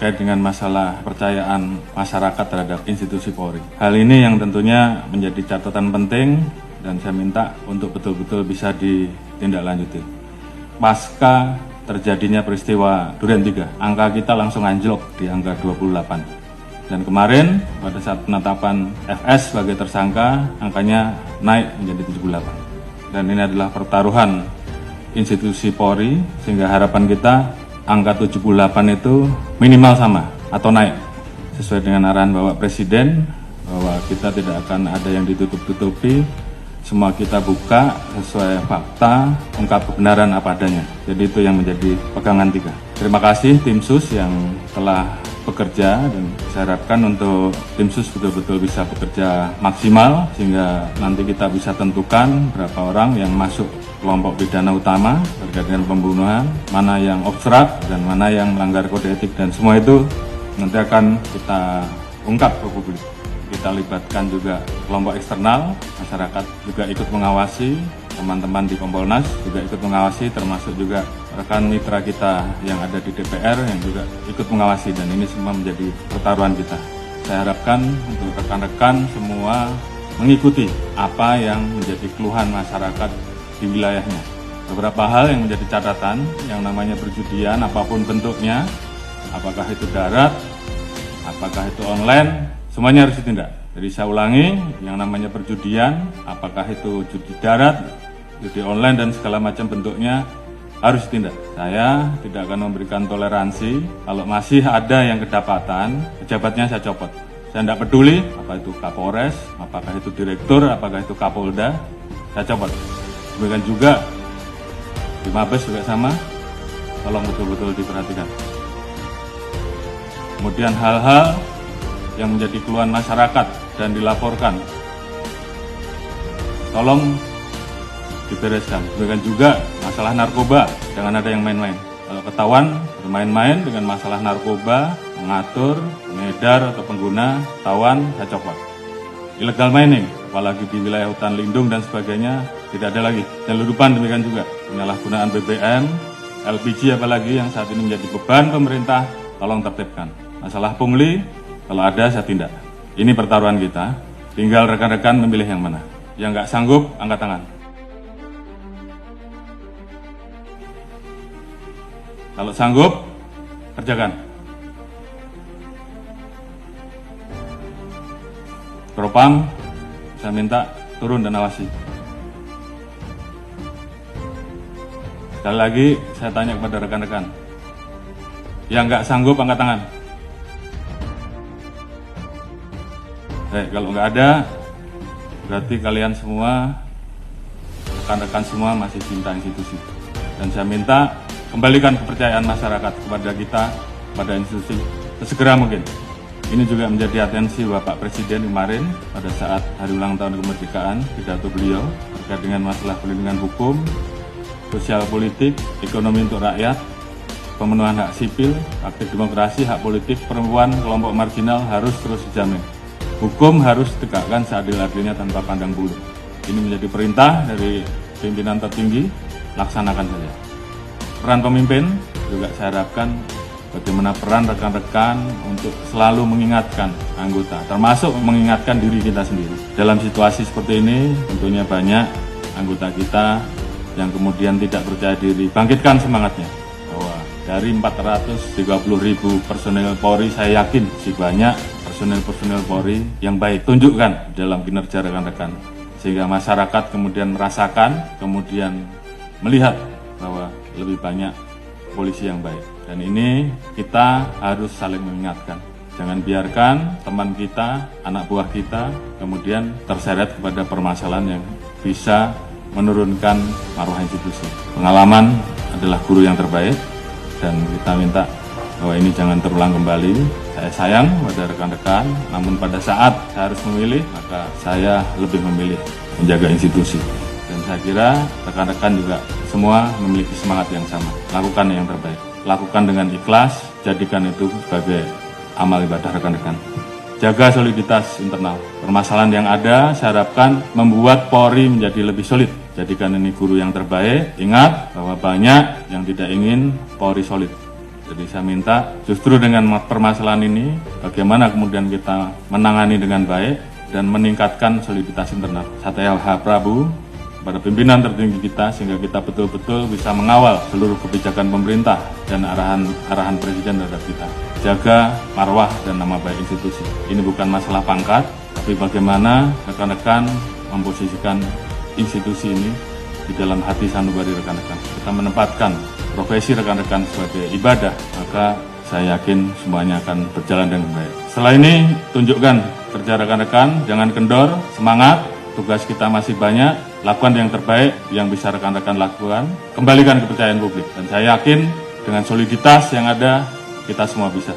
terkait dengan masalah kepercayaan masyarakat terhadap institusi Polri. Hal ini yang tentunya menjadi catatan penting dan saya minta untuk betul-betul bisa ditindaklanjuti. Pasca terjadinya peristiwa Duren 3, angka kita langsung anjlok di angka 28. Dan kemarin pada saat penetapan FS sebagai tersangka, angkanya naik menjadi 78. Dan ini adalah pertaruhan institusi Polri, sehingga harapan kita angka 78 itu minimal sama atau naik. Sesuai dengan arahan Bapak Presiden, bahwa kita tidak akan ada yang ditutup-tutupi, semua kita buka sesuai fakta, ungkap kebenaran apa adanya. Jadi itu yang menjadi pegangan 3. Terima kasih tim sus yang telah bekerja, dan saya harapkan untuk tim sus betul-betul bisa bekerja maksimal sehingga nanti kita bisa tentukan berapa orang yang masuk kelompok pidana utama terkait dengan pembunuhan, mana yang obstrak dan mana yang melanggar kode etik, dan semua itu nanti akan kita ungkap ke publik. Kita libatkan juga kelompok eksternal, masyarakat juga ikut mengawasi, teman-teman di Kompolnas juga ikut mengawasi, termasuk juga rekan mitra kita yang ada di DPR yang juga ikut mengawasi, dan ini semua menjadi pertaruhan kita. Saya harapkan untuk rekan-rekan semua mengikuti apa yang menjadi keluhan masyarakat di wilayahnya. Beberapa hal yang menjadi catatan, yang namanya perjudian apapun bentuknya, apakah itu darat, apakah itu online, semuanya harus ditindak. Jadi saya ulangi, yang namanya perjudian, apakah itu judi darat, judi online dan segala macam bentuknya harus ditindak. Saya tidak akan memberikan toleransi. Kalau masih ada yang kedapatan, pejabatnya saya copot. Saya tidak peduli apa itu Kapolres, apakah itu direktur, apakah itu Kapolda, saya copot. Demikian juga di Mabes juga sama, tolong betul-betul diperhatikan. Kemudian hal-hal yang menjadi keluhan masyarakat dan dilaporkan, tolong dibereskan. Demikian juga masalah narkoba, jangan ada yang main-main. Kalau ketahuan bermain-main dengan masalah narkoba, mengatur, mengedar atau pengguna, ketahuan, saya copot. Illegal mining, apalagi di wilayah hutan lindung dan sebagainya, tidak ada lagi. Penyeludupan demikian juga, penyalahgunaan BBM, LPG apalagi yang saat ini menjadi beban pemerintah, tolong tertibkan. Masalah pungli, kalau ada saya tindak. Ini pertaruhan kita, tinggal rekan-rekan memilih yang mana. Yang nggak sanggup, angkat tangan. Kalau sanggup, kerjakan. Propam, saya minta turun dan awasi. Sekali lagi, saya tanya kepada rekan-rekan. Yang nggak sanggup, angkat tangan. Kalau nggak ada, berarti kalian semua, rekan-rekan semua masih cinta institusi. Dan saya minta kembalikan kepercayaan masyarakat kepada kita, pada institusi, sesegera mungkin. Ini juga menjadi atensi Bapak Presiden kemarin pada saat hari ulang tahun kemerdekaan, pidato beliau terkait dengan masalah perlindungan hukum, sosial politik, ekonomi untuk rakyat, pemenuhan hak sipil, praktik demokrasi, hak politik, perempuan, kelompok marginal harus terus dijamin. Hukum harus ditegakkan seadil-adilnya tanpa pandang bulu. Ini menjadi perintah dari pimpinan tertinggi, laksanakan saja. Peran pemimpin juga saya harapkan bagaimana peran rekan-rekan untuk selalu mengingatkan anggota, termasuk mengingatkan diri kita sendiri. Dalam situasi seperti ini tentunya banyak anggota kita yang kemudian tidak percaya diri. Bangkitkan semangatnya, bahwa dari 430.000 personel Polri, saya yakin si banyak personel Polri yang baik. Tunjukkan dalam kinerja rekan-rekan, sehingga masyarakat kemudian merasakan, kemudian melihat bahwa lebih banyak polisi yang baik. Dan ini kita harus saling mengingatkan. Jangan biarkan teman kita, anak buah kita, kemudian terseret kepada permasalahan yang bisa menurunkan marwah institusi. Pengalaman adalah guru yang terbaik, dan kita minta bahwa ini jangan terulang kembali. Saya sayang pada rekan-rekan, namun pada saat saya harus memilih, maka saya lebih memilih menjaga institusi. Dan saya kira rekan-rekan juga semua memiliki semangat yang sama. Lakukan yang terbaik. Lakukan dengan ikhlas, jadikan itu sebagai amal ibadah rekan-rekan. Jaga soliditas internal. Permasalahan yang ada, saya harapkan membuat Polri menjadi lebih solid. Jadikan ini guru yang terbaik. Ingat bahwa banyak yang tidak ingin Polri solid. Jadi saya minta justru dengan permasalahan ini, bagaimana kemudian kita menangani dengan baik dan meningkatkan soliditas internal. Saya Prabu pada pimpinan tertinggi kita sehingga kita betul-betul bisa mengawal seluruh kebijakan pemerintah dan arahan Presiden terhadap kita. Jaga marwah dan nama baik institusi. Ini bukan masalah pangkat, tapi bagaimana rekan-rekan memposisikan institusi ini di dalam hati sanubari rekan-rekan. Kita menempatkan profesi rekan-rekan sebagai ibadah, maka saya yakin semuanya akan berjalan dengan baik. Setelah ini, tunjukkan kerja rekan-rekan, jangan kendor, semangat, tugas kita masih banyak, lakukan yang terbaik yang bisa rekan-rekan lakukan, kembalikan kepercayaan publik. Dan saya yakin dengan soliditas yang ada, kita semua bisa.